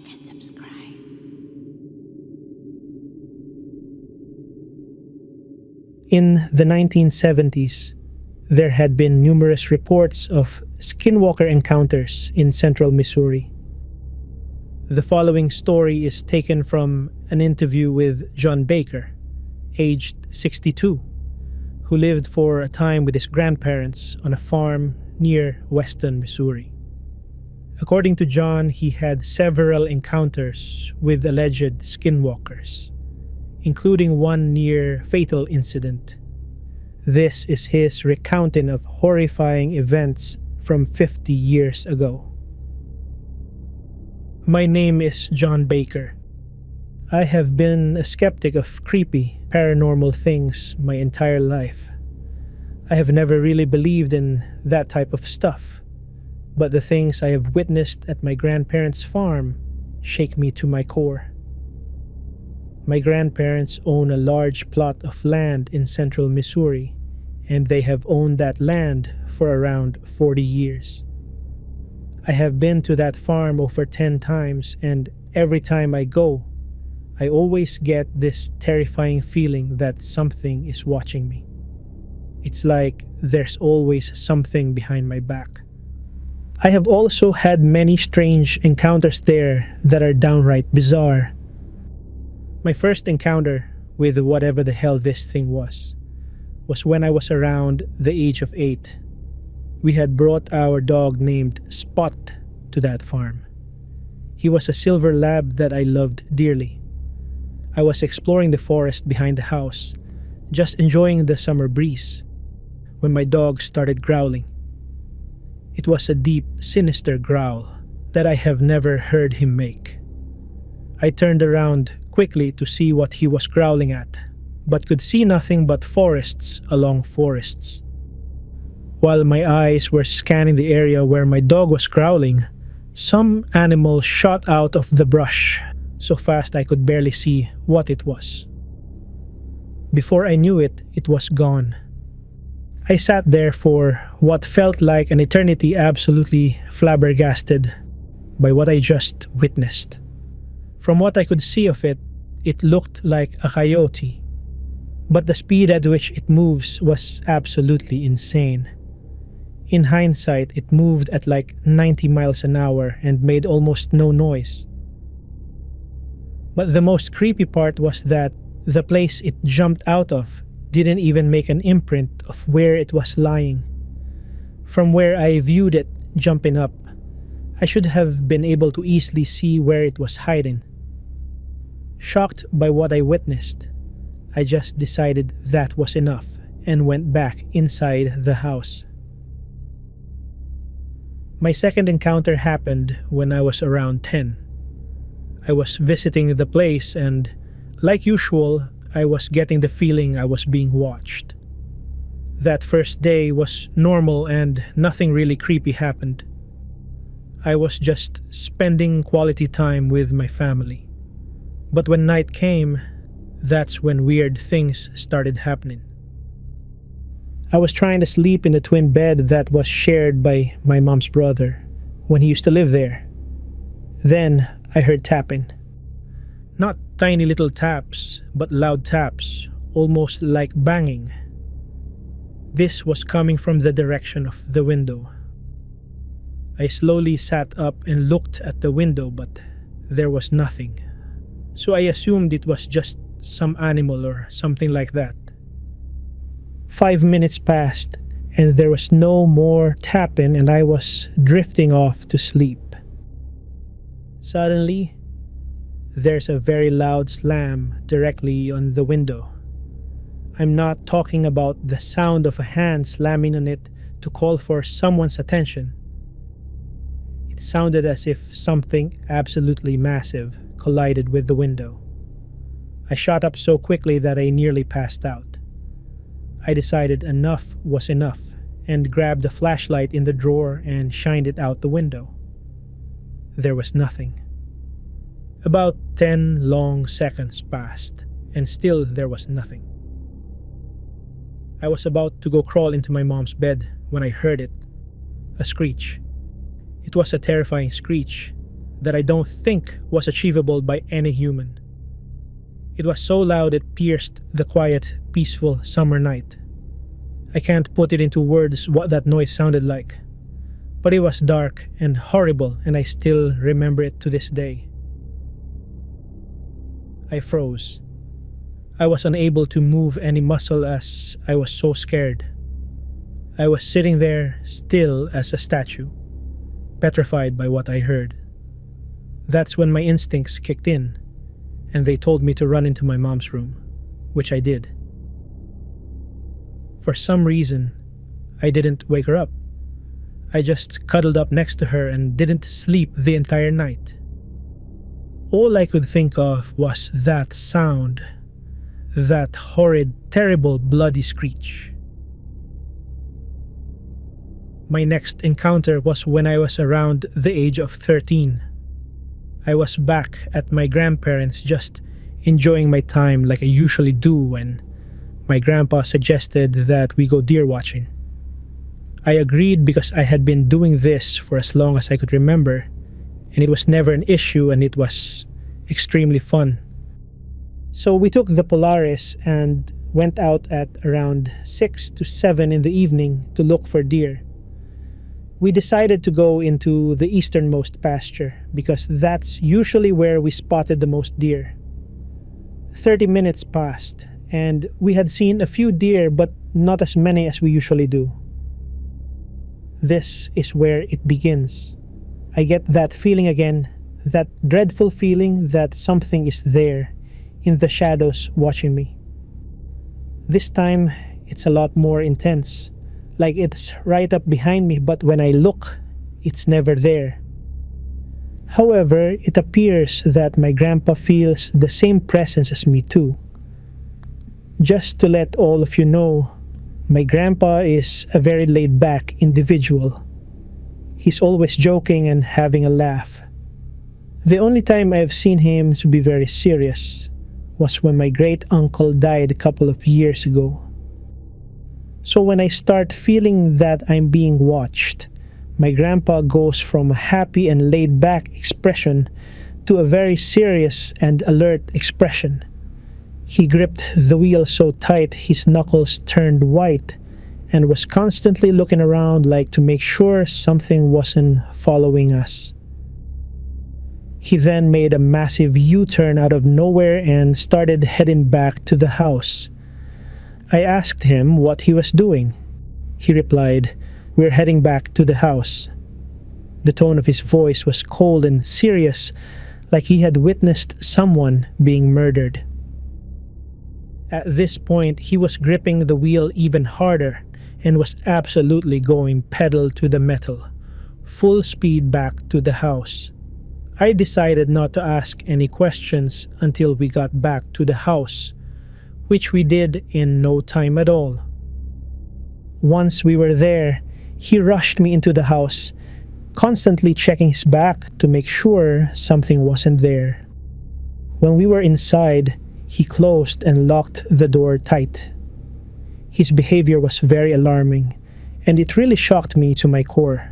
like and subscribe. In the 1970s, there had been numerous reports of Skinwalker encounters in central Missouri. The following story is taken from an interview with John Baker, aged 62, who lived for a time with his grandparents on a farm near western Missouri. According to John, he had several encounters with alleged skinwalkers, including one near-fatal incident. This is his recounting of horrifying events from 50 years ago. My name is John Baker. I have been a skeptic of creepy, paranormal things my entire life. I have never really believed in that type of stuff, but the things I have witnessed at my grandparents' farm shake me to my core. My grandparents own a large plot of land in central Missouri, and they have owned that land for around 40 years. I have been to that farm over 10 times, and every time I go, I always get this terrifying feeling that something is watching me. It's like there's always something behind my back. I have also had many strange encounters there that are downright bizarre. My first encounter with whatever the hell this thing was when I was around the age of 8. We had brought our dog named Spot to that farm. He was a silver lab that I loved dearly. I was exploring the forest behind the house, just enjoying the summer breeze, when my dog started growling. It was a deep, sinister growl that I have never heard him make. I turned around quickly to see what he was growling at, but could see nothing but forests along forests. While my eyes were scanning the area where my dog was growling, some animal shot out of the brush so fast I could barely see what it was. Before I knew it, it was gone. I sat there for what felt like an eternity, absolutely flabbergasted by what I just witnessed. From what I could see of it, it looked like a coyote, but the speed at which it moves was absolutely insane. In hindsight, it moved at like 90 miles an hour and made almost no noise. But the most creepy part was that the place it jumped out of didn't even make an imprint of where it was lying. From where I viewed it jumping up, I should have been able to easily see where it was hiding. Shocked by what I witnessed, I just decided that was enough and went back inside the house. My second encounter happened when I was around 10. I was visiting the place and, like usual, I was getting the feeling I was being watched. That first day was normal and nothing really creepy happened. I was just spending quality time with my family. But when night came, that's when weird things started happening. I was trying to sleep in the twin bed that was shared by my mom's brother when he used to live there. Then I heard tapping. Not tiny little taps, but loud taps, almost like banging. This was coming from the direction of the window. I slowly sat up and looked at the window, but there was nothing. So I assumed it was just some animal or something like that. 5 minutes passed, and there was no more tapping, and I was drifting off to sleep. Suddenly, there's a very loud slam directly on the window. I'm not talking about the sound of a hand slamming on it to call for someone's attention. It sounded as if something absolutely massive collided with the window. I shot up so quickly that I nearly passed out. I decided enough was enough and grabbed a flashlight in the drawer and shined it out the window. There was nothing. About 10 long seconds passed, and still there was nothing. I was about to go crawl into my mom's bed when I heard it. A screech. It was a terrifying screech that I don't think was achievable by any human. It was so loud it pierced the quiet, peaceful summer night. I can't put it into words what that noise sounded like, but it was dark and horrible, and I still remember it to this day. I froze. I was unable to move any muscle as I was so scared. I was sitting there, still as a statue, petrified by what I heard. That's when my instincts kicked in, and they told me to run into my mom's room, which I did. For some reason, I didn't wake her up. I just cuddled up next to her and didn't sleep the entire night. All I could think of was that sound, that horrid, terrible, bloody screech. My next encounter was when I was around the age of 13. I was back at my grandparents' just enjoying my time like I usually do when my grandpa suggested that we go deer watching. I agreed because I had been doing this for as long as I could remember, and it was never an issue and it was extremely fun. So we took the Polaris and went out at around 6 to 7 in the evening to look for deer. We decided to go into the easternmost pasture because that's usually where we spotted the most deer. 30 minutes passed and we had seen a few deer but not as many as we usually do. This is where it begins. I get that feeling again, that dreadful feeling that something is there in the shadows watching me. This time, it's a lot more intense. Like it's right up behind me, but when I look, it's never there. However, it appears that my grandpa feels the same presence as me too. Just to let all of you know, my grandpa is a very laid-back individual. He's always joking and having a laugh. The only time I've seen him to be very serious was when my great-uncle died a couple of years ago. So when I start feeling that I'm being watched, my grandpa goes from a happy and laid-back expression to a very serious and alert expression. He gripped the wheel so tight his knuckles turned white and was constantly looking around like to make sure something wasn't following us. He then made a massive U-turn out of nowhere and started heading back to the house. I asked him what he was doing. He replied, "We're heading back to the house." The tone of his voice was cold and serious, like he had witnessed someone being murdered. At this point, he was gripping the wheel even harder and was absolutely going pedal to the metal, full speed back to the house. I decided not to ask any questions until we got back to the house, which we did in no time at all. Once we were there, he rushed me into the house, constantly checking his back to make sure something wasn't there. When we were inside, he closed and locked the door tight. His behavior was very alarming, and it really shocked me to my core.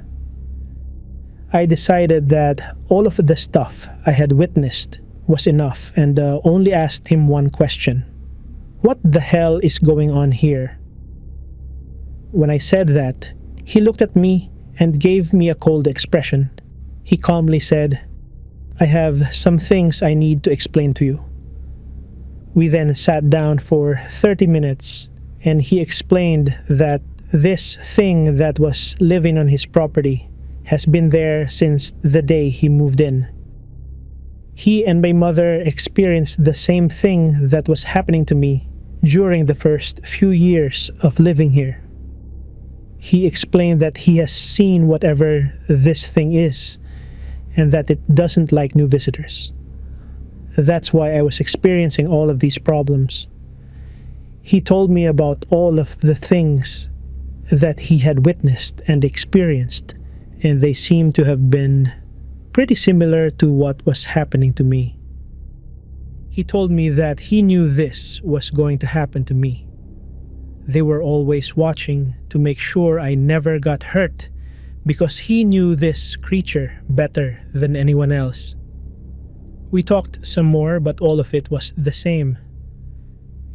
I decided that all of the stuff I had witnessed was enough and only asked him one question. What the hell is going on here? When I said that, he looked at me and gave me a cold expression. He calmly said, "I have some things I need to explain to you." We then sat down for 30 minutes and he explained that this thing that was living on his property has been there since the day he moved in. He and my mother experienced the same thing that was happening to me during the first few years of living here. He explained that he has seen whatever this thing is and that it doesn't like new visitors. That's why I was experiencing all of these problems. He told me about all of the things that he had witnessed and experienced, and they seemed to have been pretty similar to what was happening to me. He told me that he knew this was going to happen to me. They were always watching to make sure I never got hurt because he knew this creature better than anyone else. We talked some more, but all of it was the same.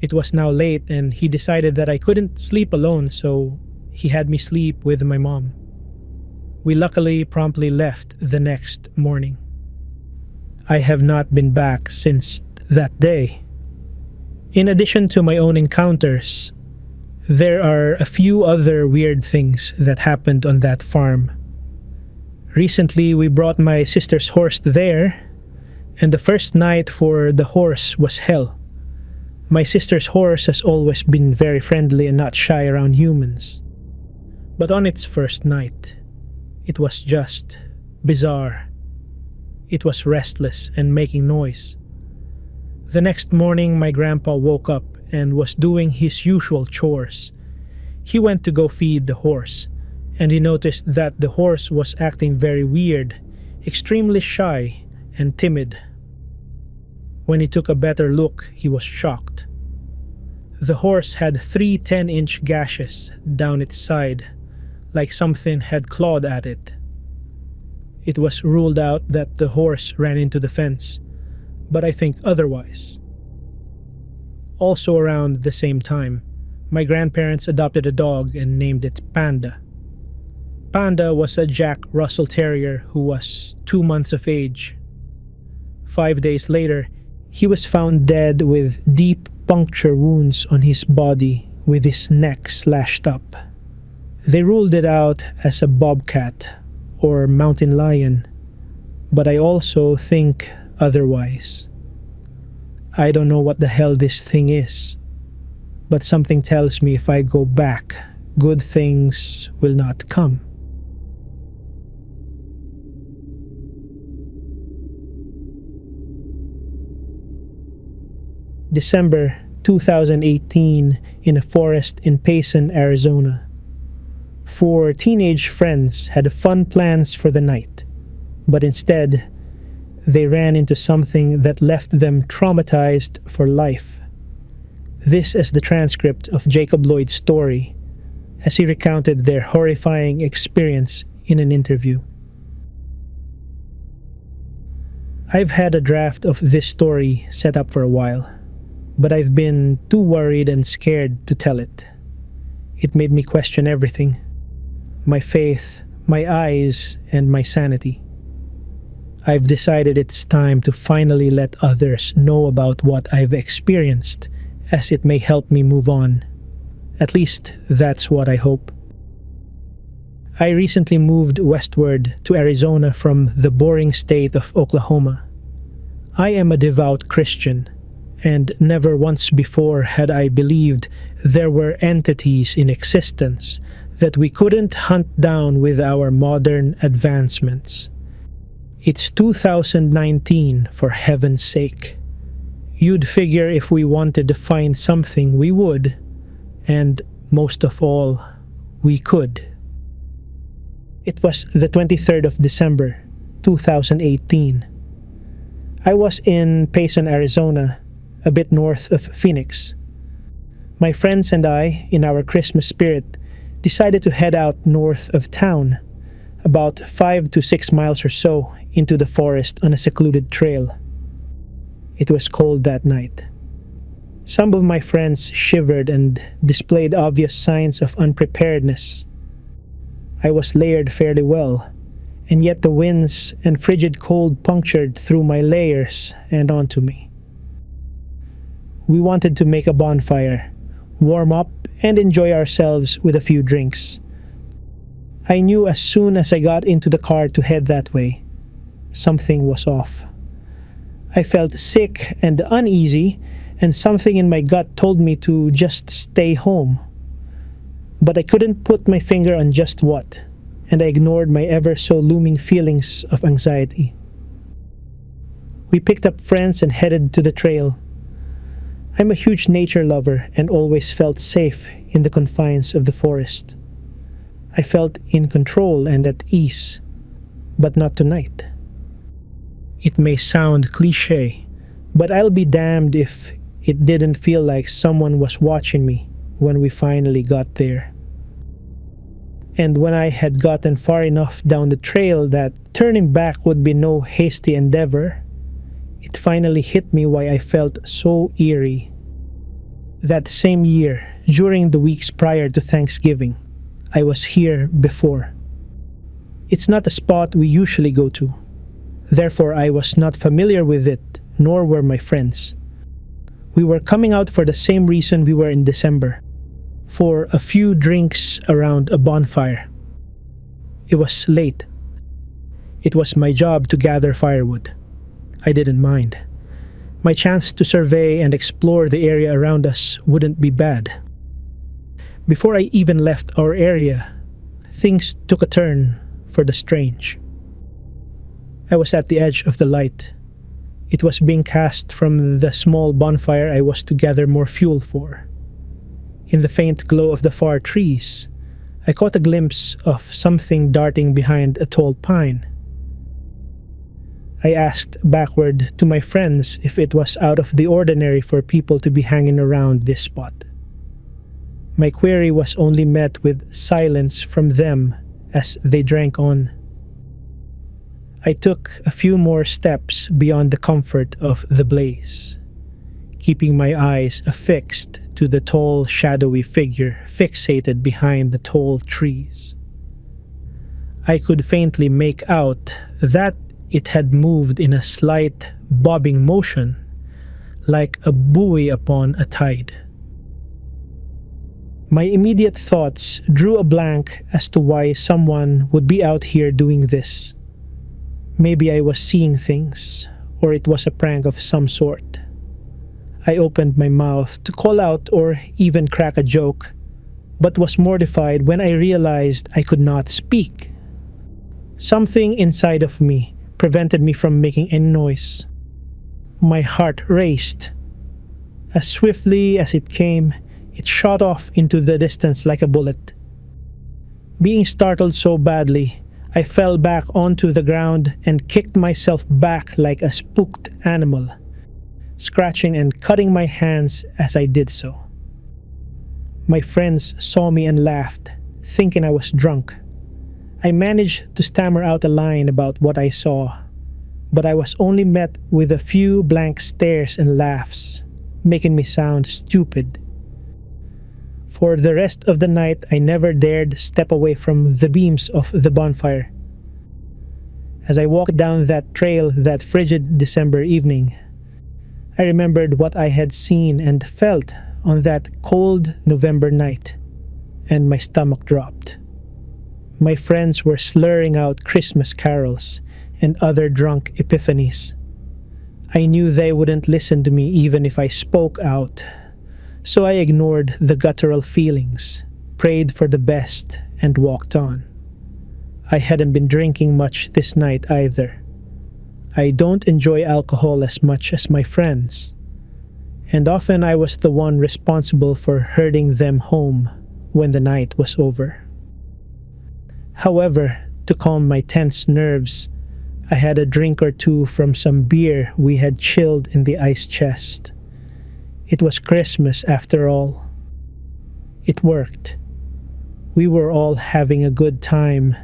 It was now late, and he decided that I couldn't sleep alone, so he had me sleep with my mom. We luckily promptly left the next morning. I have not been back since that day. In addition to my own encounters, there are a few other weird things that happened on that farm. Recently, we brought my sister's horse there, and the first night for the horse was hell. My sister's horse has always been very friendly and not shy around humans. But on its first night, it was just bizarre. It was restless and making noise. The next morning, my grandpa woke up and was doing his usual chores. He went to go feed the horse, and he noticed that the horse was acting very weird, extremely shy and timid. When he took a better look, he was shocked. The horse had 3 10-inch gashes down its side, like something had clawed at it. It was ruled out that the horse ran into the fence, but I think otherwise. Also around the same time, my grandparents adopted a dog and named it Panda. Panda was a Jack Russell Terrier who was 2 months of age. 5 days later, he was found dead with deep puncture wounds on his body with his neck slashed up. They ruled it out as a bobcat or mountain lion, but I also think otherwise. I don't know what the hell this thing is, but something tells me if I go back, good things will not come. December 2018 in a forest in Payson, Arizona. 4 teenage friends had fun plans for the night, but instead, they ran into something that left them traumatized for life. This is the transcript of Jacob Lloyd's story as he recounted their horrifying experience in an interview. I've had a draft of this story set up for a while, but I've been too worried and scared to tell it. It made me question everything: my faith, my eyes, and my sanity. I've decided it's time to finally let others know about what I've experienced, as it may help me move on. At least, that's what I hope. I recently moved westward to Arizona from the boring state of Oklahoma. I am a devout Christian, and never once before had I believed there were entities in existence that we couldn't hunt down with our modern advancements. It's 2019, for heaven's sake. You'd figure if we wanted to find something, we would, and most of all, we could. It was the 23rd of December, 2018. I was in Payson, Arizona, a bit north of Phoenix. My friends and I, in our Christmas spirit, decided to head out north of town, about 5 to 6 miles or so into the forest on a secluded trail. It was cold that night. Some of my friends shivered and displayed obvious signs of unpreparedness. I was layered fairly well, and yet the winds and frigid cold punctured through my layers and onto me. We wanted to make a bonfire, warm up, and enjoy ourselves with a few drinks. I knew as soon as I got into the car to head that way, something was off. I felt sick and uneasy, and something in my gut told me to just stay home. But I couldn't put my finger on just what, and I ignored my ever-so-looming feelings of anxiety. We picked up friends and headed to the trail. I'm a huge nature lover and always felt safe in the confines of the forest. I felt in control and at ease, but not tonight. It may sound cliché, but I'll be damned if it didn't feel like someone was watching me when we finally got there. And when I had gotten far enough down the trail that turning back would be no hasty endeavor, it finally hit me why I felt so eerie. That same year, during the weeks prior to Thanksgiving, I was here before. It's not a spot we usually go to. Therefore, I was not familiar with it, nor were my friends. We were coming out for the same reason we were in December, for a few drinks around a bonfire. It was late. It was my job to gather firewood. I didn't mind. My chance to survey and explore the area around us wouldn't be bad. Before I even left our area, things took a turn for the strange. I was at the edge of the light. It was being cast from the small bonfire I was to gather more fuel for. In the faint glow of the far trees, I caught a glimpse of something darting behind a tall pine. I asked backward to my friends if it was out of the ordinary for people to be hanging around this spot. My query was only met with silence from them as they drank on. I took a few more steps beyond the comfort of the blaze, keeping my eyes affixed to the tall, shadowy figure fixated behind the tall trees. I could faintly make out that it had moved in a slight, bobbing motion, like a buoy upon a tide. My immediate thoughts drew a blank as to why someone would be out here doing this. Maybe I was seeing things, or it was a prank of some sort. I opened my mouth to call out or even crack a joke, but was mortified when I realized I could not speak. Something inside of me prevented me from making any noise. My heart raced. As swiftly as it came, it shot off into the distance like a bullet. Being startled so badly, I fell back onto the ground and kicked myself back like a spooked animal, scratching and cutting my hands as I did so. My friends saw me and laughed, thinking I was drunk. I managed to stammer out a line about what I saw, but I was only met with a few blank stares and laughs, making me sound stupid. For the rest of the night, I never dared step away from the beams of the bonfire. As I walked down that trail that frigid December evening, I remembered what I had seen and felt on that cold November night, and my stomach dropped. My friends were slurring out Christmas carols and other drunk epiphanies. I knew they wouldn't listen to me even if I spoke out, so I ignored the guttural feelings, prayed for the best, and walked on. I hadn't been drinking much this night either. I don't enjoy alcohol as much as my friends, and often I was the one responsible for herding them home when the night was over. However, to calm my tense nerves, I had a drink or two from some beer we had chilled in the ice chest. It was Christmas after all. It worked. We were all having a good time,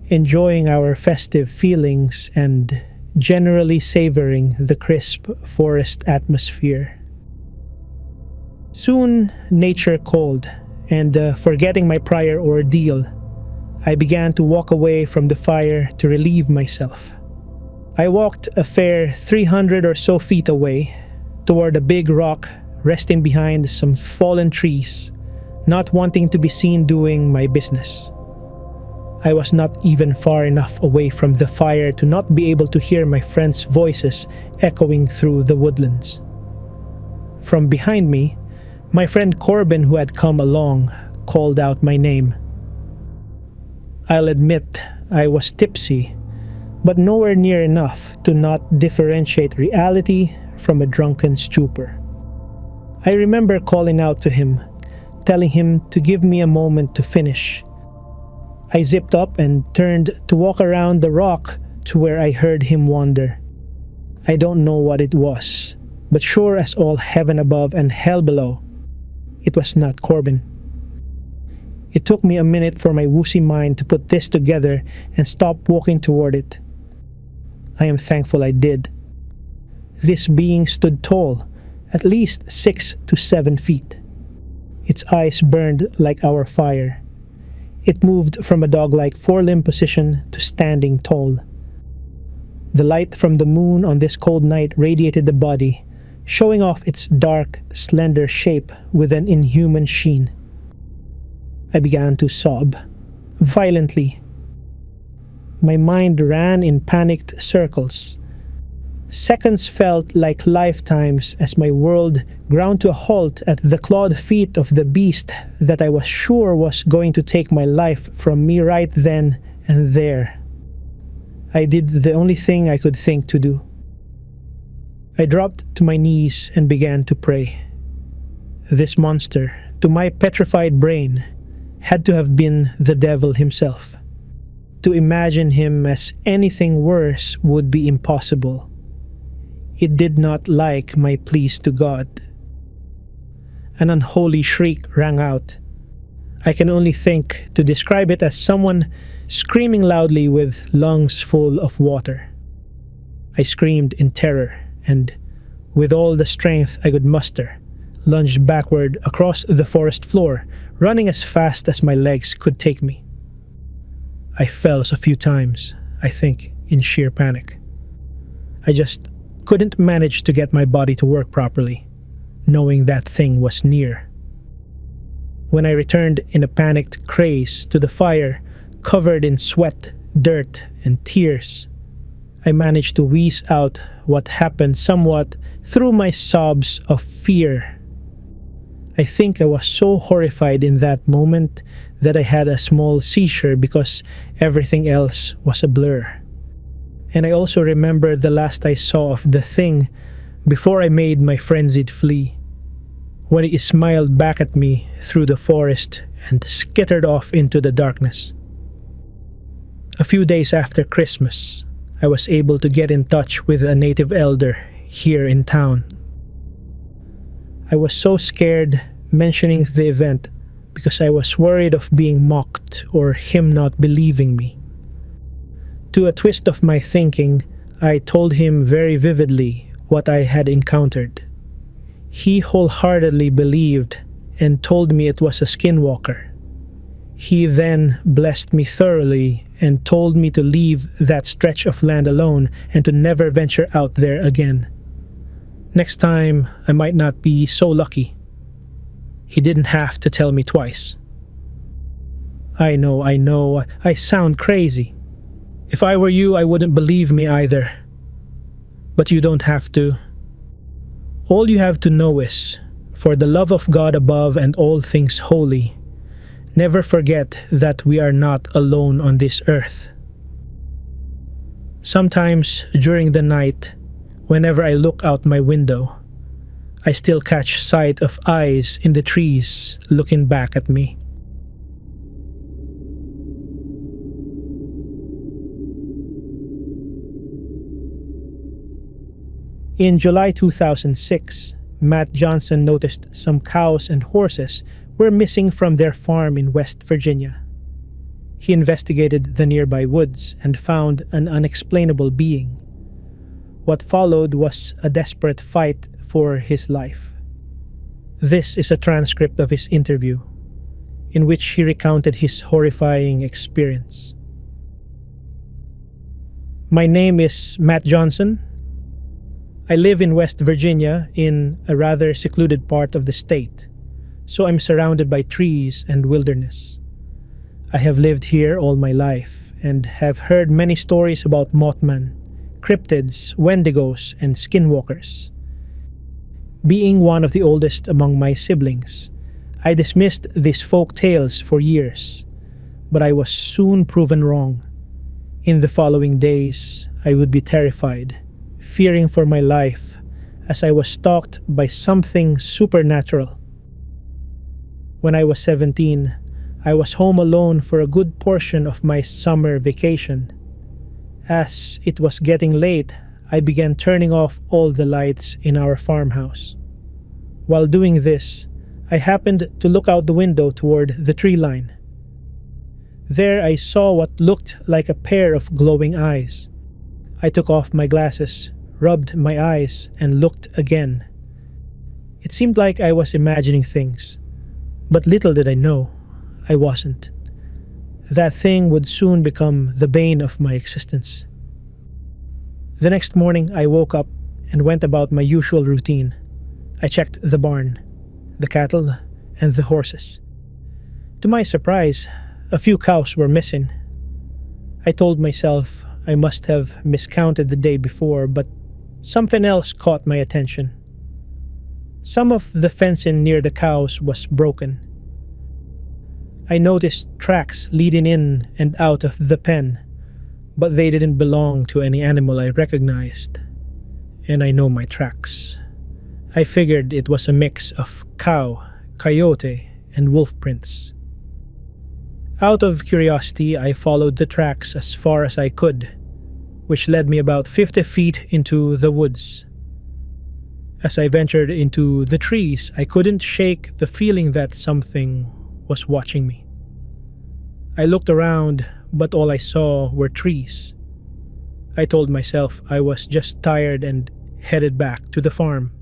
enjoying our festive feelings and generally savoring the crisp forest atmosphere. Soon, nature called, and forgetting my prior ordeal, I began to walk away from the fire to relieve myself. I walked a fair 300 or so feet away, toward a big rock resting behind some fallen trees, not wanting to be seen doing my business. I was not even far enough away from the fire to not be able to hear my friends' voices echoing through the woodlands. From behind me, my friend Corbin, who had come along, called out my name. I'll admit I was tipsy, but nowhere near enough to not differentiate reality from a drunken stupor. I remember calling out to him, telling him to give me a moment to finish. I zipped up and turned to walk around the rock to where I heard him wander. I don't know what it was, but sure as all heaven above and hell below, it was not Corbin. It took me a minute for my woozy mind to put this together and stop walking toward it. I am thankful I did. This being stood tall, at least 6 to 7 feet. Its eyes burned like our fire. It moved from a dog-like four-limb position to standing tall. The light from the moon on this cold night radiated the body, showing off its dark, slender shape with an inhuman sheen. I began to sob, violently. My mind ran in panicked circles. Seconds felt like lifetimes as my world ground to a halt at the clawed feet of the beast that I was sure was going to take my life from me right then and there. I did the only thing I could think to do. I dropped to my knees and began to pray. This monster, to my petrified brain, had to have been the devil himself. To imagine him as anything worse would be impossible. It did not like my pleas to God. An unholy shriek rang out. I can only think to describe it as someone screaming loudly with lungs full of water. I screamed in terror and, with all the strength I could muster, lunged backward across the forest floor, running as fast as my legs could take me. I fell a few times, I think, in sheer panic. I just couldn't manage to get my body to work properly, knowing that thing was near. When I returned in a panicked craze to the fire, covered in sweat, dirt, and tears, I managed to wheeze out what happened somewhat through my sobs of fear. I think I was so horrified in that moment that I had a small seizure because everything else was a blur. And I also remember the last I saw of the thing before I made my frenzied flee, when it smiled back at me through the forest and skittered off into the darkness. A few days after Christmas, I was able to get in touch with a native elder here in town. I was so scared mentioning the event because I was worried of being mocked or him not believing me. To a twist of my thinking, I told him very vividly what I had encountered. He wholeheartedly believed and told me it was a skinwalker. He then blessed me thoroughly and told me to leave that stretch of land alone and to never venture out there again. Next time, I might not be so lucky. He didn't have to tell me twice. I know, I sound crazy. If I were you, I wouldn't believe me either. But you don't have to. All you have to know is, for the love of God above and all things holy, never forget that we are not alone on this earth. Sometimes during the night, whenever I look out my window, I still catch sight of eyes in the trees looking back at me. In July 2006, Matt Johnson noticed some cows and horses were missing from their farm in West Virginia. He investigated the nearby woods and found an unexplainable being. What followed was a desperate fight for his life. This is a transcript of his interview, in which he recounted his horrifying experience. My name is Matt Johnson. I live in West Virginia in a rather secluded part of the state, so I'm surrounded by trees and wilderness. I have lived here all my life and have heard many stories about Mothman, cryptids, wendigos, and skinwalkers. Being one of the oldest among my siblings, I dismissed these folk tales for years, but I was soon proven wrong. In the following days, I would be terrified, fearing for my life as I was stalked by something supernatural. When I was 17, I was home alone for a good portion of my summer vacation. As it was getting late, I began turning off all the lights in our farmhouse. While doing this, I happened to look out the window toward the tree line, There I saw what looked like a pair of glowing eyes. I took off my glasses, rubbed my eyes, and looked again. It seemed like I was imagining things, but little did I know, I wasn't. That thing would soon become the bane of my existence. The next morning, I woke up and went about my usual routine. I checked the barn, the cattle, and the horses. To my surprise, a few cows were missing. I told myself I must have miscounted the day before, but something else caught my attention. Some of the fencing near the cows was broken. I noticed tracks leading in and out of the pen, but they didn't belong to any animal I recognized. And I know my tracks. I figured it was a mix of cow, coyote, and wolf prints. Out of curiosity, I followed the tracks as far as I could, which led me about 50 feet into the woods. As I ventured into the trees, I couldn't shake the feeling that something was watching me. I looked around, but all I saw were trees. I told myself I was just tired and headed back to the farm.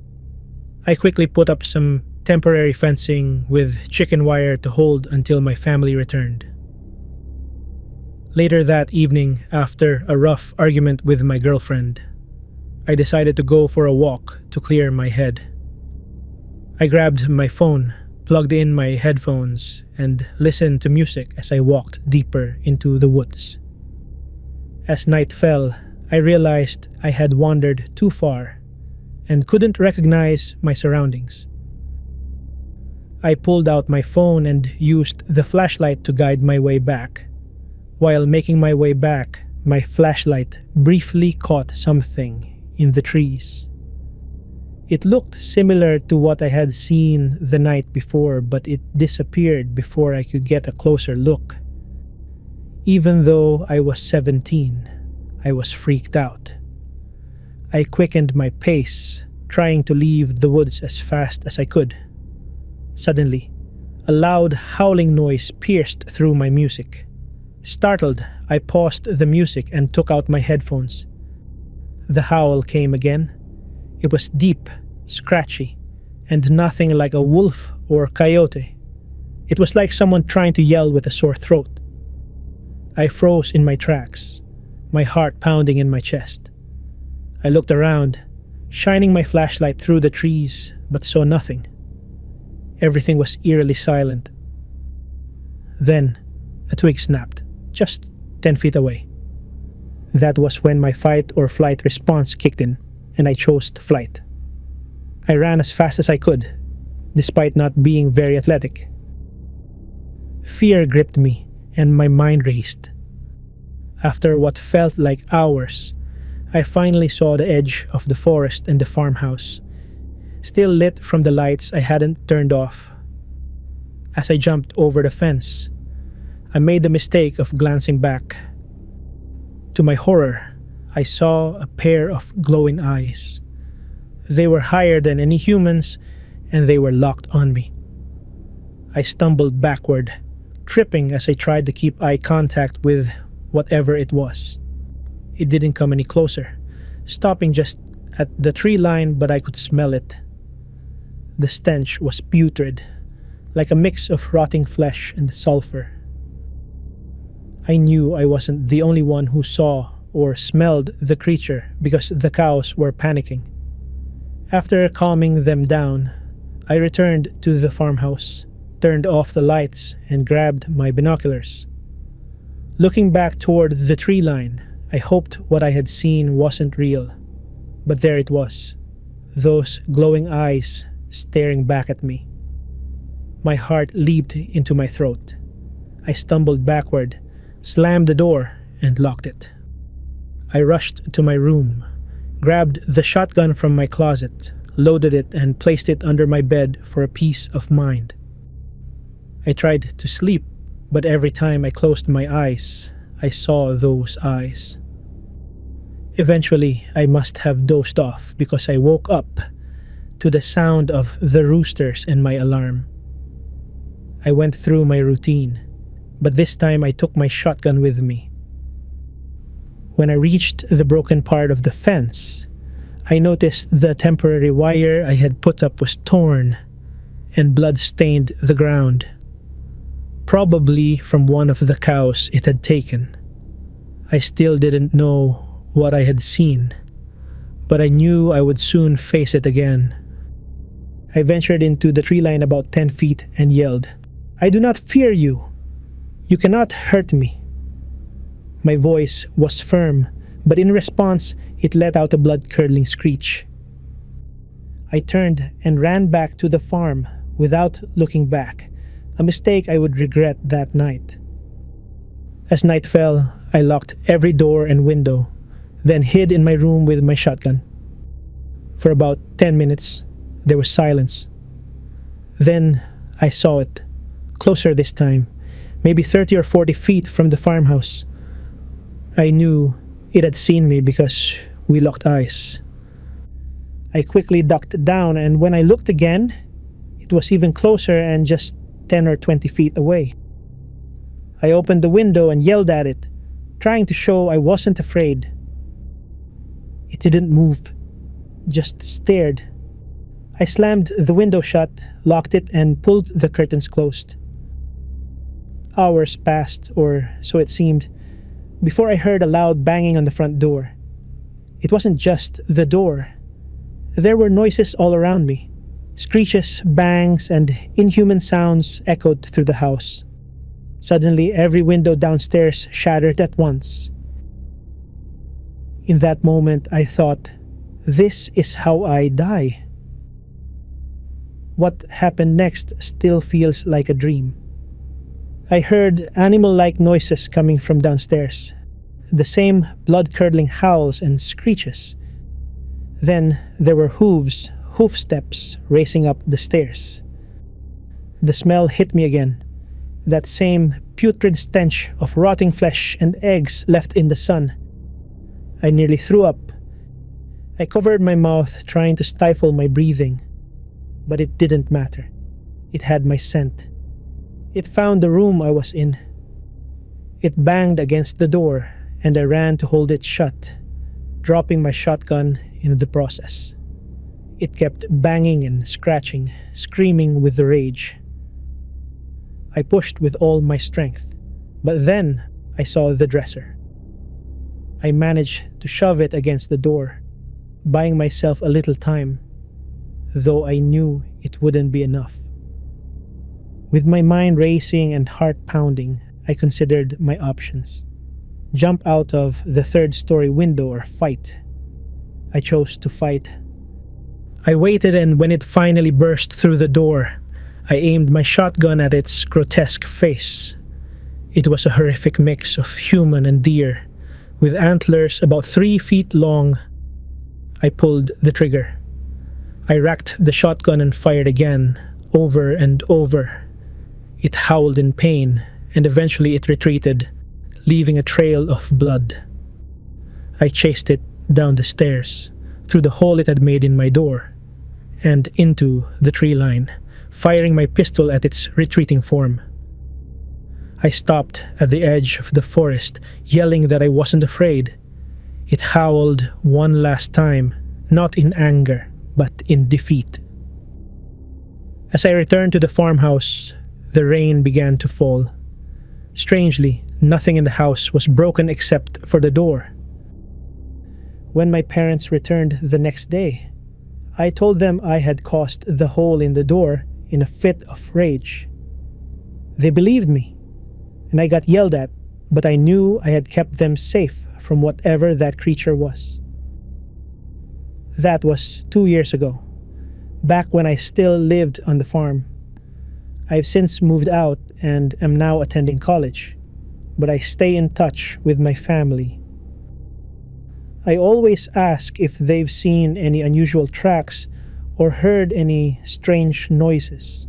I quickly put up some temporary fencing with chicken wire to hold until my family returned. Later that evening, after a rough argument with my girlfriend, I decided to go for a walk to clear my head. I grabbed my phone, plugged in my headphones, and listened to music as I walked deeper into the woods. As night fell, I realized I had wandered too far and couldn't recognize my surroundings. I pulled out my phone and used the flashlight to guide my way back. While making my way back, my flashlight briefly caught something in the trees. It looked similar to what I had seen the night before, but it disappeared before I could get a closer look. Even though I was 17, I was freaked out. I quickened my pace, trying to leave the woods as fast as I could. Suddenly, a loud howling noise pierced through my music. Startled, I paused the music and took out my headphones. The howl came again. It was deep, scratchy, and nothing like a wolf or coyote. It was like someone trying to yell with a sore throat. I froze in my tracks, my heart pounding in my chest. I looked around, shining my flashlight through the trees, but saw nothing. Everything was eerily silent. Then, a twig snapped, just 10 feet away. That was when my fight or flight response kicked in, and I chose flight. I ran as fast as I could, despite not being very athletic. Fear gripped me, and my mind raced. After what felt like hours, I finally saw the edge of the forest and the farmhouse, still lit from the lights I hadn't turned off. As I jumped over the fence, I made the mistake of glancing back. To my horror, I saw a pair of glowing eyes. They were higher than any humans, and they were locked on me. I stumbled backward, tripping as I tried to keep eye contact with whatever it was. It didn't come any closer, stopping just at the tree line, but I could smell it. The stench was putrid, like a mix of rotting flesh and sulfur. I knew I wasn't the only one who saw or smelled the creature because the cows were panicking. After calming them down, I returned to the farmhouse, turned off the lights, and grabbed my binoculars. Looking back toward the tree line, I hoped what I had seen wasn't real. But there it was, those glowing eyes staring back at me. My heart leaped into my throat. I stumbled backward, slammed the door, and locked it. I rushed to my room, grabbed the shotgun from my closet, loaded it, and placed it under my bed for a peace of mind. I tried to sleep, but every time I closed my eyes, I saw those eyes. Eventually, I must have dozed off because I woke up to the sound of the roosters and my alarm. I went through my routine, but this time I took my shotgun with me. When I reached the broken part of the fence, I noticed the temporary wire I had put up was torn and blood stained the ground, probably from one of the cows it had taken. I still didn't know what I had seen, but I knew I would soon face it again. I ventured into the tree line about 10 feet and yelled, "I do not fear you. You cannot hurt me." My voice was firm, but in response, it let out a blood-curdling screech. I turned and ran back to the farm without looking back, a mistake I would regret that night. As night fell, I locked every door and window, then hid in my room with my shotgun. For about 10 minutes, there was silence. Then I saw it, closer this time, maybe 30 or 40 feet from the farmhouse. I knew it had seen me because we locked eyes. I quickly ducked down, and when I looked again, it was even closer and just 10 or 20 feet away. I opened the window and yelled at it, trying to show I wasn't afraid. It didn't move, just stared. I slammed the window shut, locked it, and pulled the curtains closed. Hours passed, or so it seemed, before I heard a loud banging on the front door. It wasn't just the door. There were noises all around me. Screeches, bangs, and inhuman sounds echoed through the house. Suddenly, every window downstairs shattered at once. In that moment, I thought, this is how I die. What happened next still feels like a dream. I heard animal-like noises coming from downstairs, the same blood-curdling howls and screeches. Then there were hoof steps racing up the stairs. The smell hit me again, that same putrid stench of rotting flesh and eggs left in the sun. I nearly threw up. I covered my mouth, trying to stifle my breathing, but it didn't matter. It had my scent. It found the room I was in. It banged against the door, and I ran to hold it shut, dropping my shotgun in the process. It kept banging and scratching, screaming with the rage. I pushed with all my strength, but then I saw the dresser. I managed to shove it against the door, buying myself a little time, though I knew it wouldn't be enough. With my mind racing and heart pounding, I considered my options. Jump out of the third-story window or fight. I chose to fight. I waited, and when it finally burst through the door, I aimed my shotgun at its grotesque face. It was a horrific mix of human and deer, with antlers about 3 feet long. I pulled the trigger. I racked the shotgun and fired again, over and over. It howled in pain, and eventually it retreated, leaving a trail of blood. I chased it down the stairs, through the hole it had made in my door, and into the tree line, firing my pistol at its retreating form. I stopped at the edge of the forest, yelling that I wasn't afraid. It howled one last time, not in anger, but in defeat. As I returned to the farmhouse, the rain began to fall. Strangely, nothing in the house was broken except for the door. When my parents returned the next day, I told them I had caused the hole in the door in a fit of rage. They believed me, and I got yelled at, but I knew I had kept them safe from whatever that creature was. That was 2 years ago, back when I still lived on the farm. I've since moved out and am now attending college, but I stay in touch with my family. I always ask if they've seen any unusual tracks or heard any strange noises.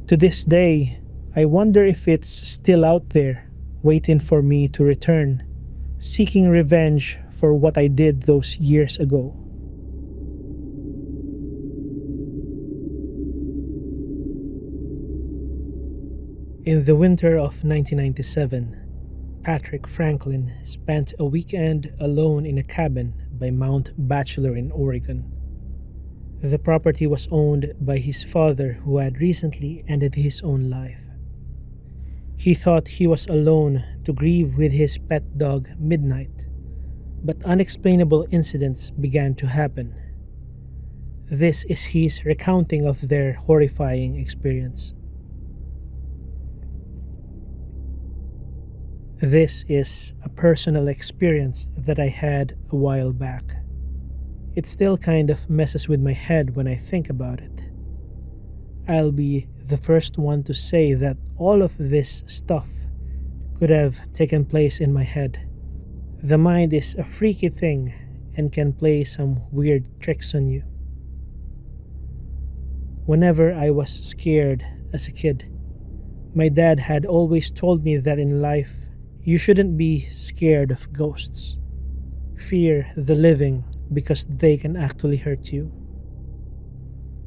To this day, I wonder if it's still out there, waiting for me to return, seeking revenge for what I did those years ago. In the winter of 1997, Patrick Franklin spent a weekend alone in a cabin by Mt Bachelor in Oregon. The property was owned by his father, who had recently ended his own life. He thought he was alone to grieve with his pet dog, Midnight, but unexplainable incidents began to happen. This is his recounting of their horrifying experience. This is a personal experience that I had a while back. It still kind of messes with my head when I think about it. I'll be the first one to say that all of this stuff could have taken place in my head. The mind is a freaky thing and can play some weird tricks on you. Whenever I was scared as a kid, my dad had always told me that in life, you shouldn't be scared of ghosts. Fear the living because they can actually hurt you.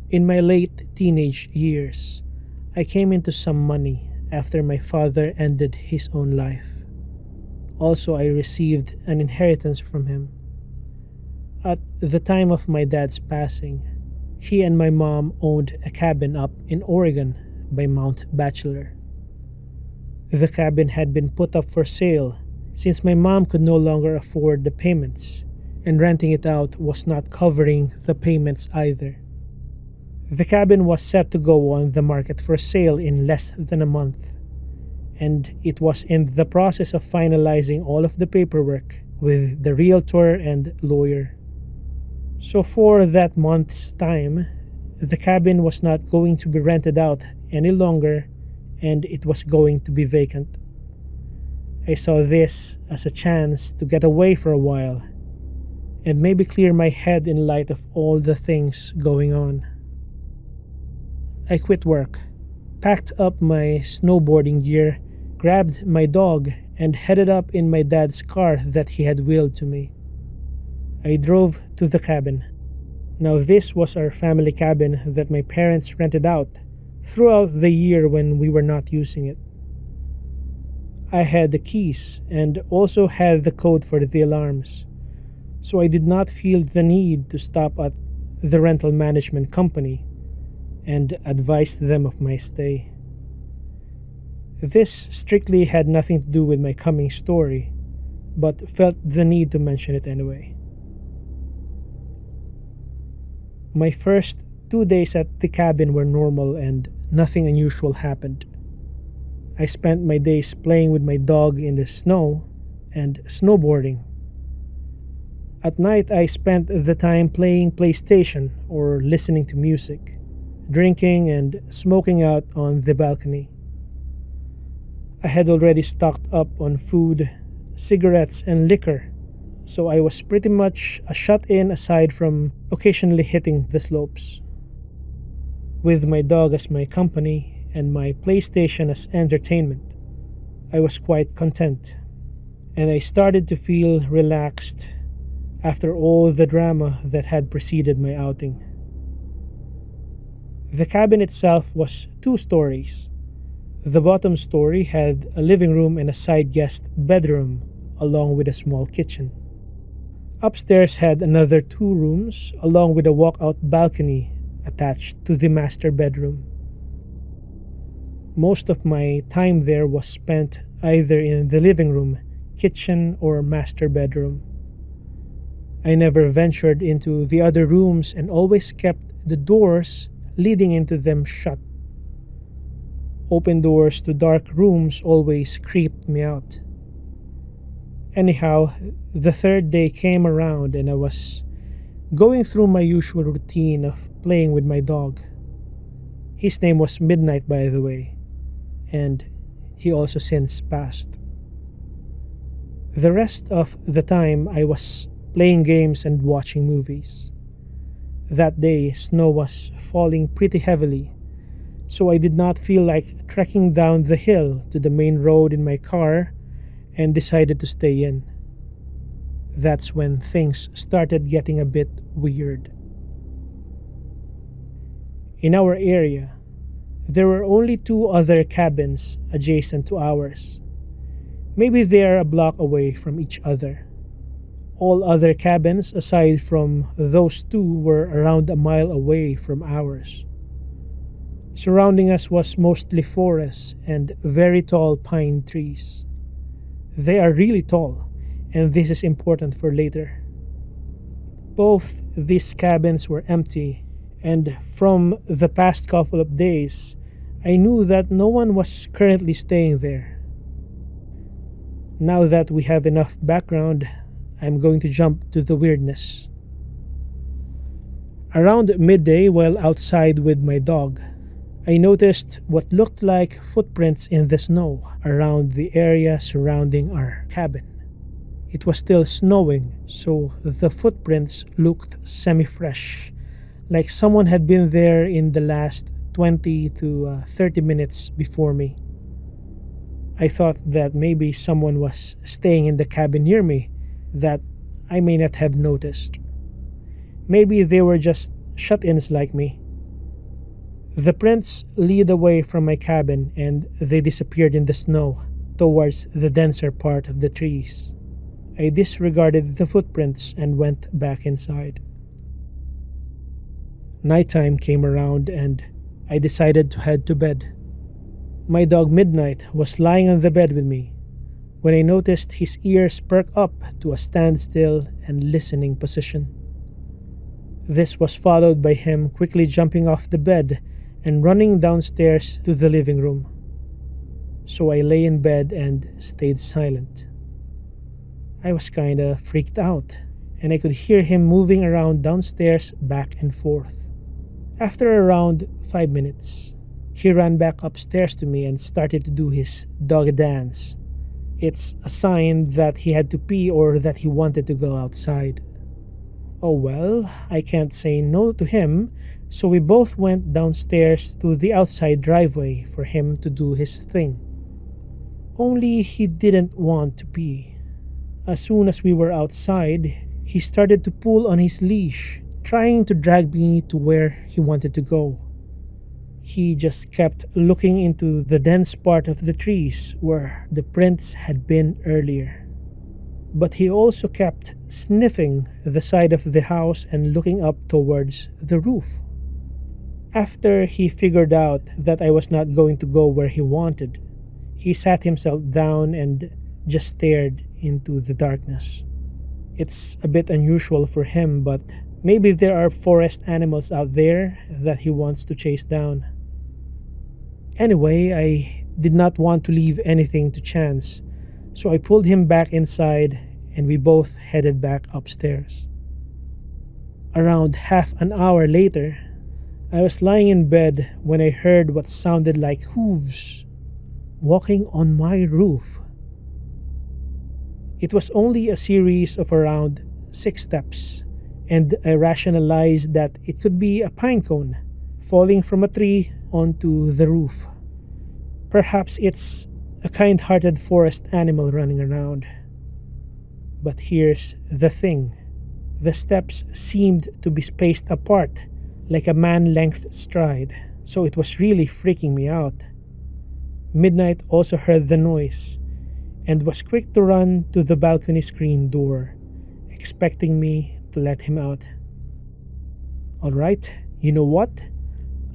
In my late teenage years, I came into some money after my father ended his own life. Also, I received an inheritance from him. At the time of my dad's passing, he and my mom owned a cabin up in Oregon by Mt Bachelor. The cabin had been put up for sale since my mom could no longer afford the payments, and renting it out was not covering the payments either. The cabin was set to go on the market for sale in less than a month, and it was in the process of finalizing all of the paperwork with the realtor and lawyer. So for that month's time, the cabin was not going to be rented out any longer, and it was going to be vacant. I saw this as a chance to get away for a while and maybe clear my head in light of all the things going on. I quit work, packed up my snowboarding gear, grabbed my dog, and headed up in my dad's car that he had willed to me. I drove to the cabin. Now, this was our family cabin that my parents rented out throughout the year when we were not using it. I had the keys and also had the code for the alarms, so I did not feel the need to stop at the rental management company and advise them of my stay. This strictly had nothing to do with my coming story, but felt the need to mention it anyway. My first 2 days at the cabin were normal and nothing unusual happened. I spent my days playing with my dog in the snow and snowboarding. At night, I spent the time playing PlayStation or listening to music, drinking and smoking out on the balcony. I had already stocked up on food, cigarettes, and liquor, so I was pretty much a shut-in aside from occasionally hitting the slopes. With my dog as my company and my PlayStation as entertainment, I was quite content, and I started to feel relaxed after all the drama that had preceded my outing. The cabin itself was 2 stories. The bottom story had a living room and a side guest bedroom, along with a small kitchen. Upstairs had another 2 rooms, along with a walkout balcony attached to the master bedroom. Most of my time there was spent either in the living room, kitchen, or master bedroom. I never ventured into the other rooms and always kept the doors leading into them shut. Open doors to dark rooms always creeped me out. Anyhow, the 3rd day came around and I was going through my usual routine of playing with my dog. His name was Midnight, by the way, and he also since passed. The rest of the time I was playing games and watching movies. That day, snow was falling pretty heavily, so I did not feel like trekking down the hill to the main road in my car and decided to stay in. That's when things started getting a bit weird. In our area, There were only two other cabins adjacent to ours. Maybe they are a block away from each other. All other cabins aside from those two were around a mile away from ours. Surrounding us was mostly forest and very tall pine trees. They are really tall, and this is important for later. Both these cabins were empty, and from the past couple of days, I knew that no one was currently staying there. Now that we have enough background, I'm going to jump to the weirdness. Around midday, while outside with my dog, I noticed what looked like footprints in the snow around the area surrounding our cabin. It was still snowing, so the footprints looked semi-fresh, like someone had been there in the last 20 to 30 minutes before me. I thought that maybe someone was staying in the cabin near me that I may not have noticed. Maybe they were just shut-ins like me. The prints lead away from my cabin and they disappeared in the snow towards the denser part of the trees. I disregarded the footprints and went back inside. Nighttime came around and I decided to head to bed. My dog Midnight was lying on the bed with me when I noticed his ears perk up to a standstill and listening position. This was followed by him quickly jumping off the bed and running downstairs to the living room. So I lay in bed and stayed silent. I was kinda freaked out, and I could hear him moving around downstairs back and forth. After around 5 minutes, he ran back upstairs to me and started to do his dog dance. It's a sign that he had to pee or that he wanted to go outside. Oh well, I can't say no to him, so we both went downstairs to the outside driveway for him to do his thing. Only he didn't want to pee. As soon as we were outside, he started to pull on his leash, trying to drag me to where he wanted to go. He just kept looking into the dense part of the trees where the prints had been earlier. But he also kept sniffing the side of the house and looking up towards the roof. After he figured out that I was not going to go where he wanted, he sat himself down and just stared into the darkness. It's a bit unusual for him, but maybe there are forest animals out there that he wants to chase down. Anyway, I did not want to leave anything to chance, so I pulled him back inside and we both headed back upstairs. Around half an hour later, I was lying in bed when I heard what sounded like hooves walking on my roof. It was only a series of around 6 steps, and I rationalized that it could be a pine cone falling from a tree onto the roof. Perhaps it's a kind-hearted forest animal running around. But here's the thing. The steps seemed to be spaced apart, like a man-length stride, so it was really freaking me out. Midnight also heard the noise, and was quick to run to the balcony screen door, expecting me to let him out. Alright, you know what?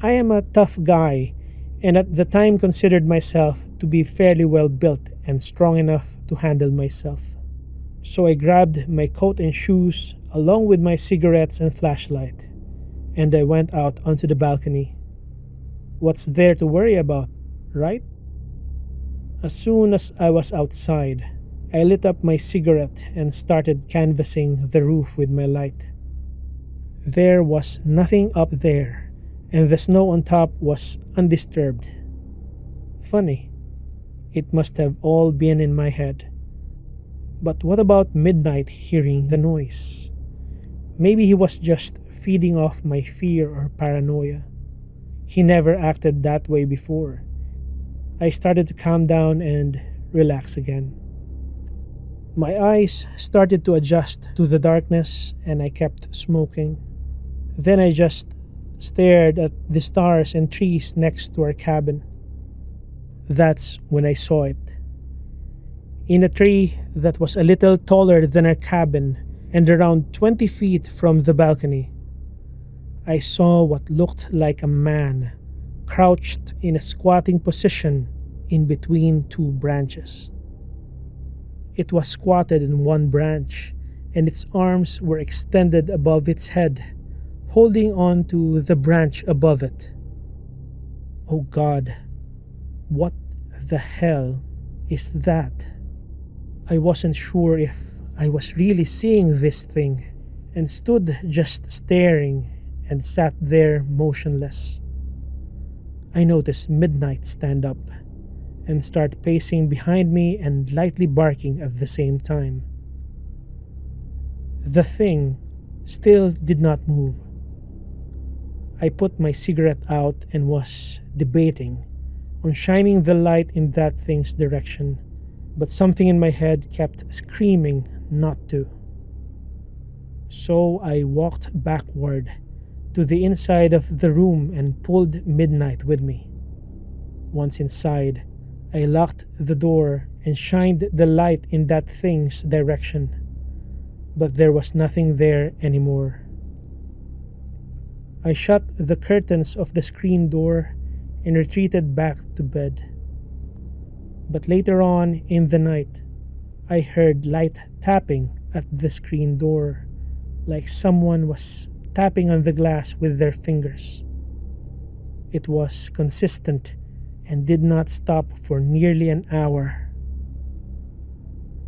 I am a tough guy, and at the time considered myself to be fairly well built and strong enough to handle myself. So I grabbed my coat and shoes along with my cigarettes and flashlight, and I went out onto the balcony. What's there to worry about, right? As soon as I was outside, I lit up my cigarette and started canvassing the roof with my light. There was nothing up there, and the snow on top was undisturbed. Funny, it must have all been in my head. But what about Midnight hearing the noise? Maybe he was just feeding off my fear or paranoia. He never acted that way before. I started to calm down and relax again. My eyes started to adjust to the darkness and I kept smoking. Then I just stared at the stars and trees next to our cabin. That's when I saw it. In a tree that was a little taller than our cabin and around 20 feet from the balcony, I saw what looked like a man crouched in a squatting position in between two branches. It was squatted in one branch, and its arms were extended above its head, holding on to the branch above it. Oh God, what the hell is that? I wasn't sure if I was really seeing this thing, and stood just staring and sat there motionless. I noticed Midnight stand up and start pacing behind me and lightly barking at the same time. The thing still did not move. I put my cigarette out and was debating on shining the light in that thing's direction, but something in my head kept screaming not to. So I walked backward to the inside of the room and pulled Midnight with me. Once inside, I locked the door and shined the light in that thing's direction, but there was nothing there anymore. I shut the curtains of the screen door and retreated back to bed. But later on in the night, I heard light tapping at the screen door, like someone was tapping on the glass with their fingers. It was consistent and did not stop for nearly an hour.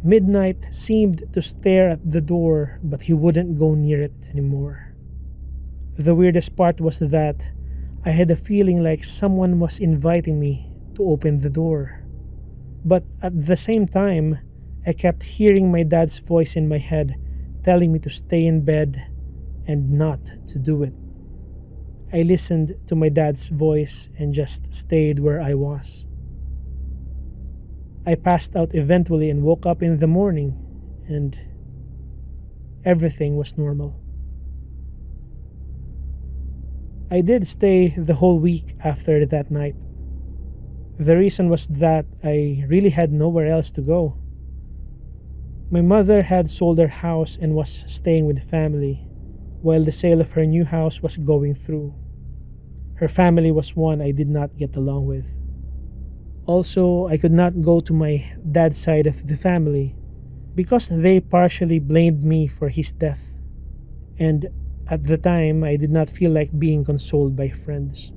Midnight seemed to stare at the door, but he wouldn't go near it anymore. The weirdest part was that I had a feeling like someone was inviting me to open the door. But at the same time, I kept hearing my dad's voice in my head telling me to stay in bed and not to do it. I listened to my dad's voice and just stayed where I was. I passed out eventually and woke up in the morning, and everything was normal. I did stay the whole week after that night. The reason was that I really had nowhere else to go. My mother had sold her house and was staying with family, while the sale of her new house was going through. Her family was one I did not get along with. Also, I could not go to my dad's side of the family because they partially blamed me for his death, and at the time I did not feel like being consoled by friends.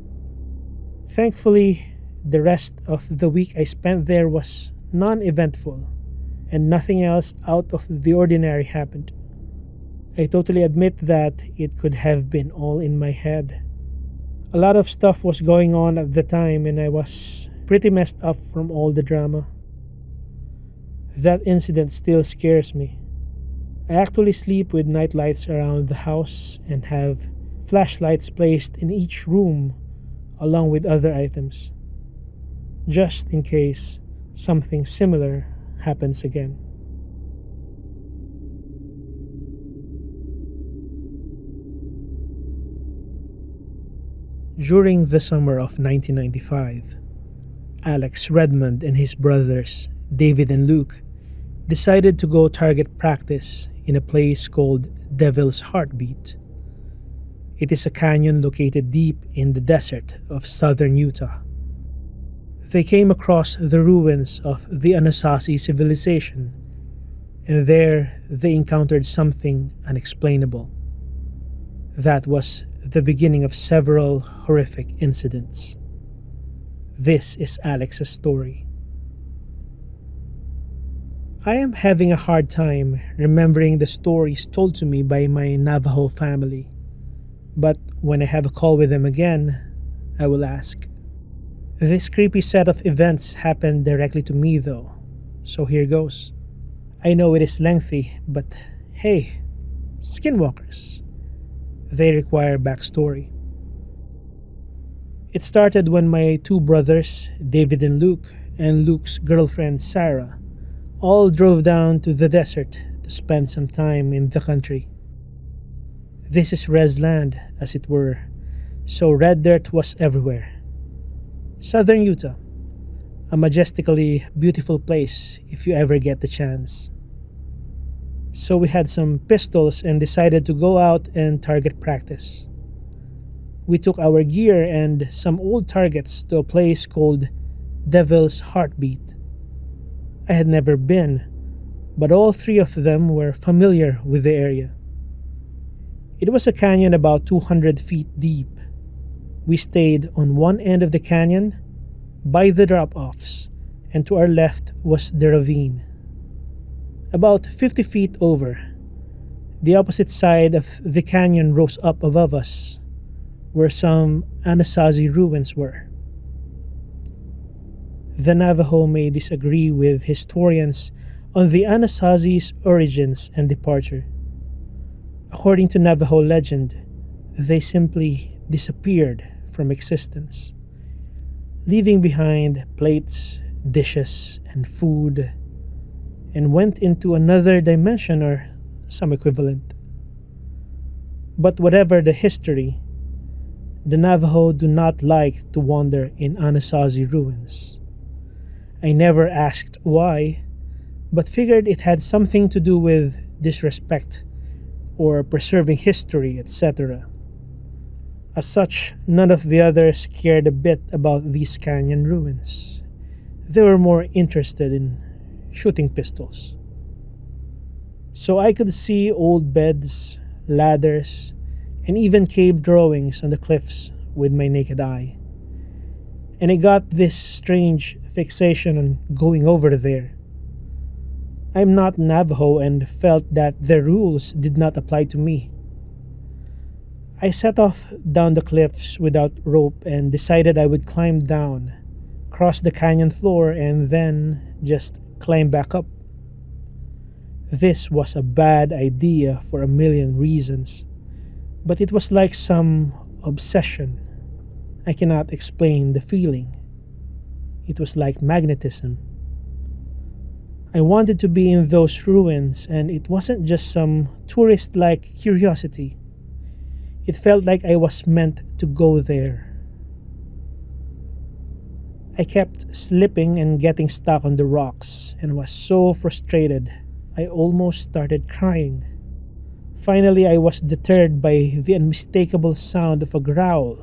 Thankfully, the rest of the week I spent there was non-eventful, and nothing else out of the ordinary happened. I totally admit that it could have been all in my head. A lot of stuff was going on at the time, and I was pretty messed up from all the drama. That incident still scares me. I actually sleep with night lights around the house and have flashlights placed in each room along with other items, just in case something similar happens again. During the summer of 1995, Alex Redmond and his brothers, David and Luke, decided to go target practice in a place called Devil's Heartbeat. It is a canyon located deep in the desert of southern Utah. They came across the ruins of the Anasazi civilization, and there they encountered something unexplainable. That was the beginning of several horrific incidents. This is Alex's story. I am having a hard time remembering the stories told to me by my Navajo family, but when I have a call with them again, I will ask. This creepy set of events happened directly to me though, so here goes. I know it is lengthy, but hey, Skinwalkers. They require backstory. It started when my two brothers, David and Luke, and Luke's girlfriend Sarah, all drove down to the desert to spend some time in the country. This is res land, as it were, so red dirt was everywhere. Southern Utah, a majestically beautiful place if you ever get the chance. So we had some pistols and decided to go out and target practice. We took our gear and some old targets to a place called Devil's Heartbeat. I had never been, but all three of them were familiar with the area. It was a canyon about 200 feet deep. We stayed on one end of the canyon, by the drop-offs, and to our left was the ravine. About 50 feet over, the opposite side of the canyon rose up above us, where some Anasazi ruins were. The Navajo may disagree with historians on the Anasazi's origins and departure. According to Navajo legend, they simply disappeared from existence, leaving behind plates, dishes, and food, and went into another dimension or some equivalent. But whatever the history, the Navajo do not like to wander in Anasazi ruins. I never asked why, but figured it had something to do with disrespect or preserving history, etc. As such, none of the others cared a bit about these canyon ruins. They were more interested in shooting pistols. So I could see old beds, ladders, and even cave drawings on the cliffs with my naked eye. And I got this strange fixation on going over there. I'm not Navajo and felt that their rules did not apply to me. I set off down the cliffs without rope and decided I would climb down, cross the canyon floor, and then just climb back up. This was a bad idea for a million reasons, but it was like some obsession. I cannot explain the feeling. It was like magnetism. I wanted to be in those ruins, and it wasn't just some tourist-like curiosity. It felt like I was meant to go there. I kept slipping and getting stuck on the rocks and was so frustrated I almost started crying. Finally, I was deterred by the unmistakable sound of a growl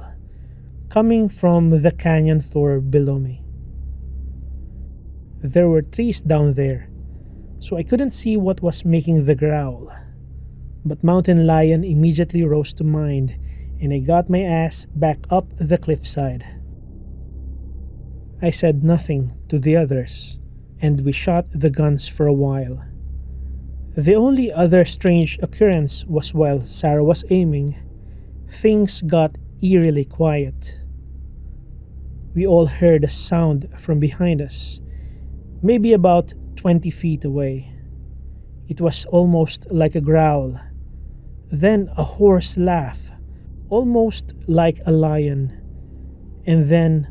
coming from the canyon floor below me. There were trees down there, so I couldn't see what was making the growl. But mountain lion immediately rose to mind, and I got my ass back up the cliffside. I said nothing to the others, and we shot the guns for a while. The only other strange occurrence was while Sarah was aiming, things got eerily quiet. We all heard a sound from behind us, maybe about 20 feet away. It was almost like a growl, then a hoarse laugh, almost like a lion, and then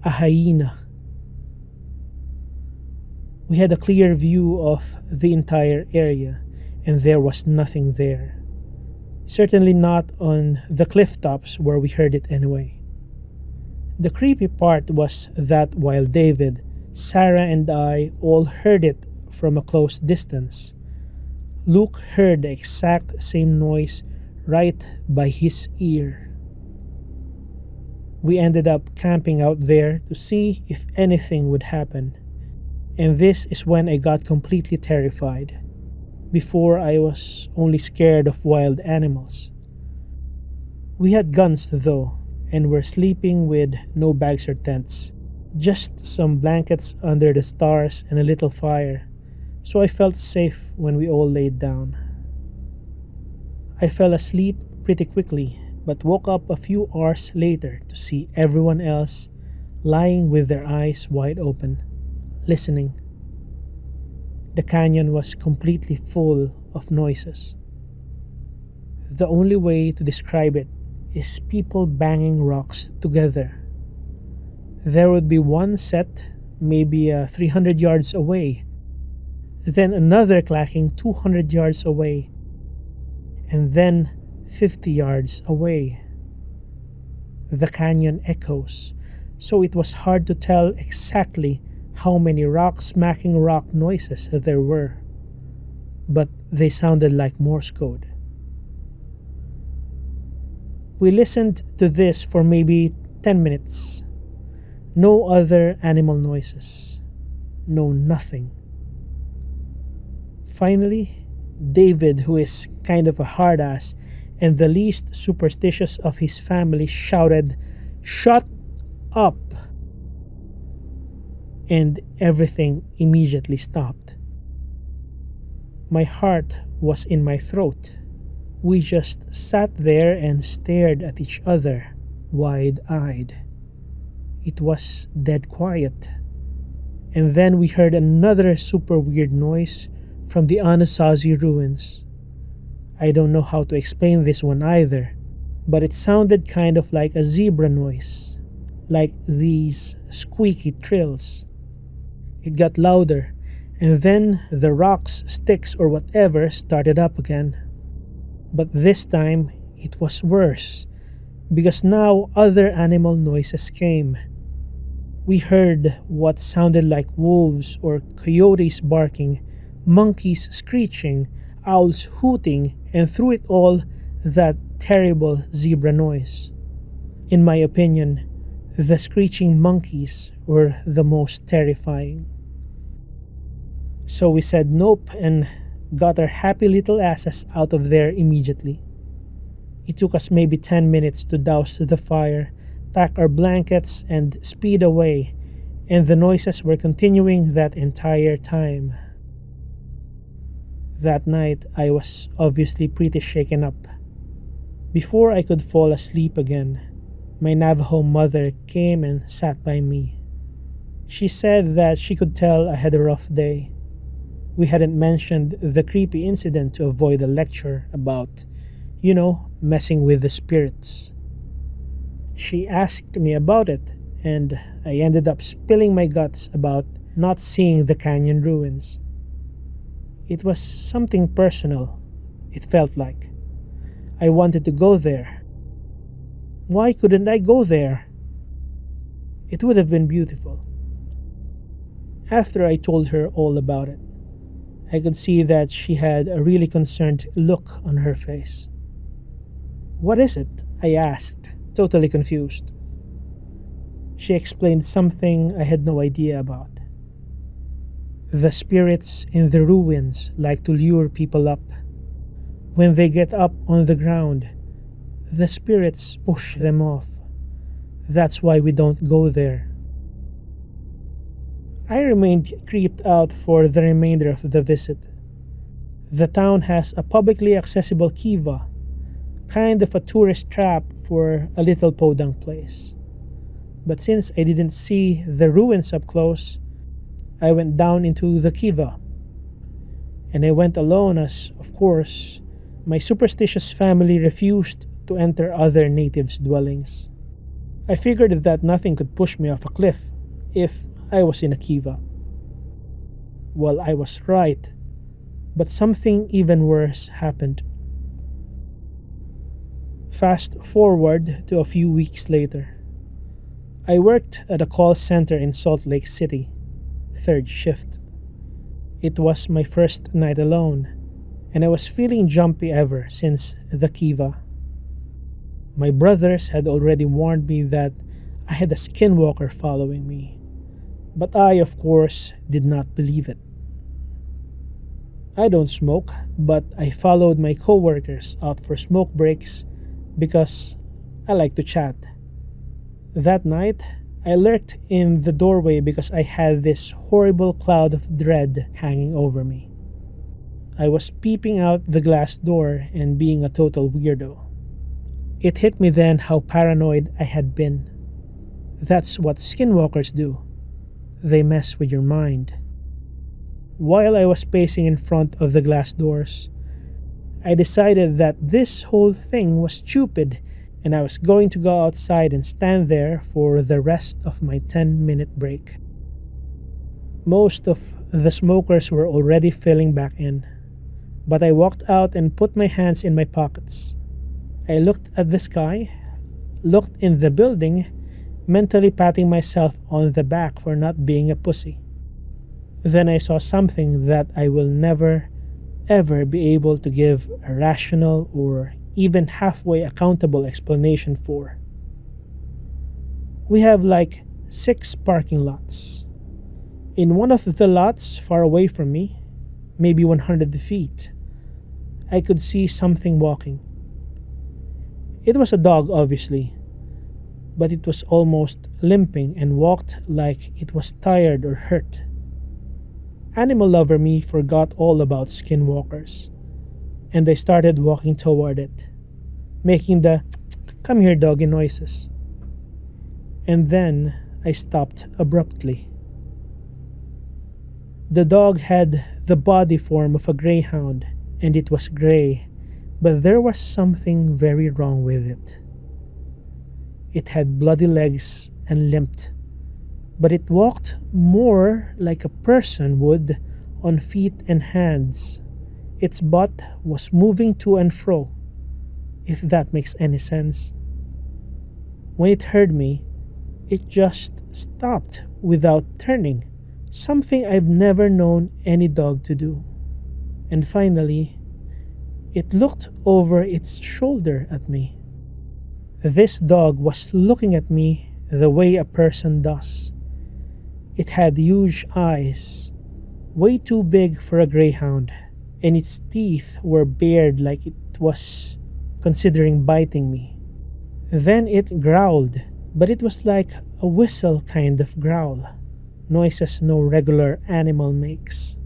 a hyena. We had a clear view of the entire area, and there was nothing there. Certainly not on the cliff tops where we heard it anyway. The creepy part was that while David, Sarah, and I all heard it from a close distance, Luke heard the exact same noise right by his ear. We ended up camping out there to see if anything would happen, and this is when I got completely terrified. Before, I was only scared of wild animals. We had guns though, and were sleeping with no bags or tents, just some blankets under the stars and a little fire, so I felt safe when we all laid down. I fell asleep pretty quickly, but woke up a few hours later to see everyone else lying with their eyes wide open, listening. The canyon was completely full of noises. The only way to describe it is people banging rocks together. There would be one set, maybe 300 yards away, then another clacking 200 yards away, and then 50 yards away. the canyon echoes, so it was hard to tell exactly how many rock smacking rock noises there were, but they sounded like Morse code. We listened to this for maybe 10 minutes. No other animal noises. No nothing. Finally, David, who is kind of a hard ass and the least superstitious of his family, shouted, "Shut up!" And everything immediately stopped. My heart was in my throat. We just sat there and stared at each other, wide-eyed. It was dead quiet. And then we heard another super weird noise from the Anasazi ruins. I don't know how to explain this one either, but it sounded kind of like a zebra noise, like these squeaky trills. It got louder, and then the rocks, sticks, or whatever started up again. But this time, it was worse, because now other animal noises came. We heard what sounded like wolves or coyotes barking, monkeys screeching, owls hooting, and through it all, that terrible zebra noise. In my opinion, the screeching monkeys were the most terrifying. So we said nope and got our happy little asses out of there immediately. It took us maybe 10 minutes to douse the fire, pack our blankets, and speed away, and the noises were continuing that entire time. That night, I was obviously pretty shaken up. Before I could fall asleep again, my Navajo mother came and sat by me. She said that she could tell I had a rough day. We hadn't mentioned the creepy incident to avoid a lecture about, messing with the spirits. She asked me about it, and I ended up spilling my guts about not seeing the canyon ruins. It was something personal, it felt like. I wanted to go there. Why couldn't I go there? It would have been beautiful. After I told her all about it, I could see that she had a really concerned look on her face. "What is it?" I asked, totally confused. She explained something I had no idea about. The spirits in the ruins like to lure people up. When they get up on the ground, the spirits push them off. That's why we don't go there. I remained creeped out for the remainder of the visit. The town has a publicly accessible kiva, kind of a tourist trap for a little podunk place. But since I didn't see the ruins up close, I went down into the kiva. And I went alone as, of course, my superstitious family refused to enter other natives' dwellings. I figured that nothing could push me off a cliff if I was in a kiva. Well, I was right, but something even worse happened. Fast forward to a few weeks later. I worked at a call center in Salt Lake City, third shift. It was my first night alone, and I was feeling jumpy ever since the kiva. My brothers had already warned me that I had a Skinwalker following me, but I, of course, did not believe it. I don't smoke, but I followed my coworkers out for smoke breaks because I like to chat. That night, I lurked in the doorway because I had this horrible cloud of dread hanging over me. I was peeping out the glass door and being a total weirdo. It hit me then how paranoid I had been. That's what skinwalkers do. They mess with your mind. While I was pacing in front of the glass doors, I decided that this whole thing was stupid and I was going to go outside and stand there for the rest of my 10-minute break. Most of the smokers were already filling back in, but I walked out and put my hands in my pockets. I looked at the sky, looked in the building, mentally patting myself on the back for not being a pussy. Then I saw something that I will never, ever be able to give a rational or even halfway accountable explanation for. We have like 6 parking lots. In one of the lots far away from me, maybe 100 feet, I could see something walking. It was a dog, obviously, but it was almost limping and walked like it was tired or hurt. Animal lover me forgot all about skinwalkers, and I started walking toward it, making the "come here doggy" noises. And then I stopped abruptly. The dog had the body form of a greyhound, and it was grey, but there was something very wrong with it. It had bloody legs and limped, but it walked more like a person would on feet and hands. Its butt was moving to and fro, if that makes any sense. When it heard me, it just stopped without turning, something I've never known any dog to do. And finally, it looked over its shoulder at me. This dog was looking at me the way a person does. It had huge eyes, way too big for a greyhound, and its teeth were bared like it was considering biting me. Then it growled, but it was like a whistle kind of growl, noises no regular animal makes.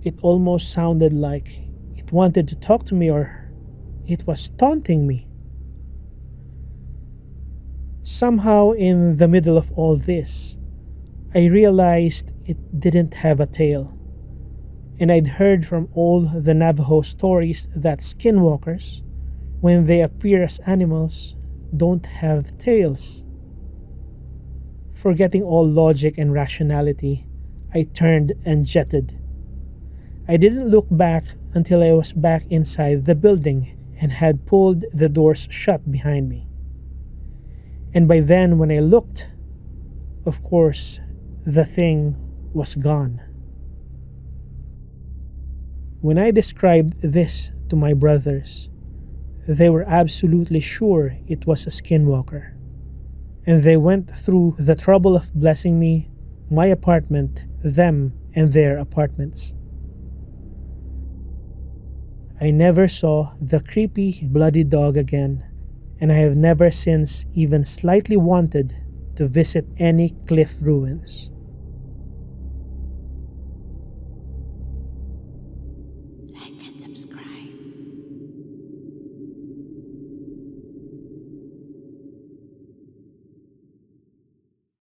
It almost sounded like it wanted to talk to me or it was taunting me. Somehow, in the middle of all this, I realized it didn't have a tail. And I'd heard from all the Navajo stories that skinwalkers, when they appear as animals, don't have tails. Forgetting all logic and rationality, I turned and jetted. I didn't look back until I was back inside the building and had pulled the doors shut behind me. And by then, when I looked, of course, the thing was gone. When I described this to my brothers, they were absolutely sure it was a skinwalker. And they went through the trouble of blessing me, my apartment, them, and their apartments. I never saw the creepy, bloody dog again, and I have never since even slightly wanted to visit any cliff ruins.